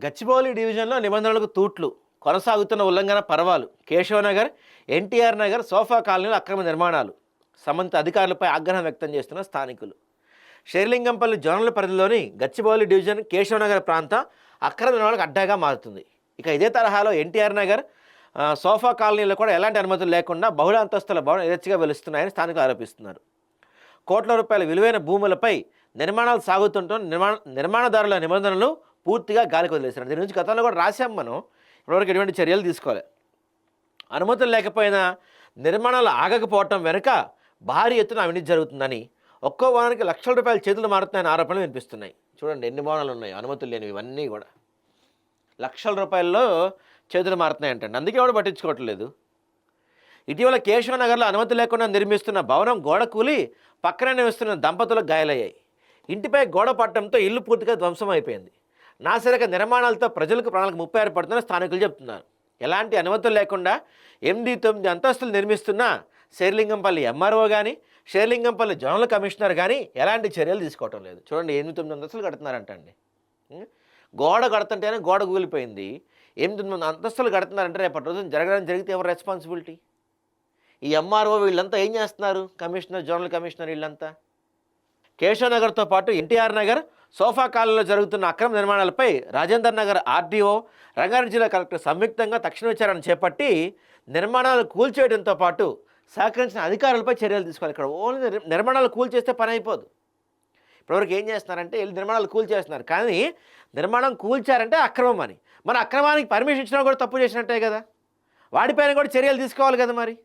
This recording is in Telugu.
గచ్చిబౌలి డివిజన్లో నిబంధనలకు తూట్లు, కొనసాగుతున్న ఉల్లంఘన పర్వాలు, కేశవనగర్, ఎన్టీఆర్ నగర్, సోఫా కాలనీలో అక్రమ నిర్మాణాలు, సంబంధిత అధికారులపై ఆగ్రహం వ్యక్తం చేస్తున్న స్థానికులు. షేర్లింగంపల్లి జోనల్ పరిధిలోని గచ్చిబౌలి డివిజన్ కేశవనగర్ ప్రాంతం అక్రమ నిర్మాణాలకు అడ్డాగా మారుతుంది. ఇక ఇదే తరహాలో ఎన్టీఆర్ నగర్, సోఫా కాలనీలో కూడా ఎలాంటి అనుమతులు లేకుండా బహుళ అంతస్తుల భవనం యథేచ్ఛగా వెలుస్తున్నాయని స్థానికులు ఆరోపిస్తున్నారు. కోట్ల రూపాయల విలువైన భూములపై నిర్మాణాలు సాగుతుండటం నిర్మాణదారుల నిబంధనలు పూర్తిగా గాలికి వదిలేశారు. దీని నుంచి గతంలో కూడా రాశాం మనం. ఇప్పటివరకు ఎటువంటి చర్యలు తీసుకోవాలి. అనుమతులు లేకపోయినా నిర్మాణాలు ఆగకపోవటం వెనుక భారీ ఎత్తున అవినీతి జరుగుతుందని, ఒక్కో భవనానికి లక్షల రూపాయల చేతులు మారుతున్నాయని ఆరోపణలు వినిపిస్తున్నాయి. చూడండి ఎన్ని భవనాలు ఉన్నాయి అనుమతులు లేనివి, ఇవన్నీ కూడా లక్షల రూపాయల్లో చేతులు మారుతున్నాయి అంటండి. అందుకే కూడా పట్టించుకోవట్లేదు. ఇటీవల కేశవనగర్లో అనుమతి లేకుండా నిర్మిస్తున్న భవనం గోడ కూలి పక్కన నివసిస్తున్న దంపతులకు గాయాలయ్యాయి. ఇంటిపై గోడ పట్టడంతో ఇల్లు పూర్తిగా ధ్వంసం అయిపోయింది. నాసిరక నిర్మాణాలతో ప్రజలకు ప్రాణాలకు ముప్పై ఏర్పడుతుందని స్థానికులు చెబుతున్నారు. ఎలాంటి అనుమతులు లేకుండా 8-9 అంతస్తులు నిర్మిస్తున్న షేర్లింగంపల్లి ఎంఆర్ఓ కానీ, షేర్లింగంపల్లి జోనల్ కమిషనర్ కానీ ఎలాంటి చర్యలు తీసుకోవటం లేదు. చూడండి 8-9 అంతస్తులు కడుతున్నారంటండి. గోడ కడుతుంటేనే గోడ కూలిపోయింది. 8-9 అంతస్తులు కడుతున్నారంటే రేపటి రోజున జరిగితే ఎవరు రెస్పాన్సిబిలిటీ? ఈ ఎంఆర్ఓ వీళ్ళంతా ఏం చేస్తున్నారు? కమిషనర్, జోనల్ కమిషనర్ వీళ్ళంతా. కేశవనగర్తో పాటు ఎన్టీఆర్ నగర్, సోఫా కాలనీలో జరుగుతున్న అక్రమ నిర్మాణాలపై రాజేందర్ నగర్ ఆర్డీఓ, రంగారెడ్డి జిల్లా కలెక్టర్ సంయుక్తంగా తక్షణ విచారణ చేపట్టి నిర్మాణాలు కూల్చేయడంతో పాటు సహకరించిన అధికారులపై చర్యలు తీసుకోవాలి. ఇక్కడ ఓన్లీ నిర్మాణాలు కూల్చేస్తే పని అయిపోదు. ఇప్పటివరకు ఏం చేస్తున్నారంటే వీళ్ళు నిర్మాణాలు కూల్చేస్తున్నారు, కానీ నిర్మాణం కూల్చారంటే అక్రమం అని. మన అక్రమానికి పర్మిషన్ ఇచ్చినా కూడా తప్పు చేసినట్టే కదా. వాడిపైన కూడా చర్యలు తీసుకోవాలి కదా మరి.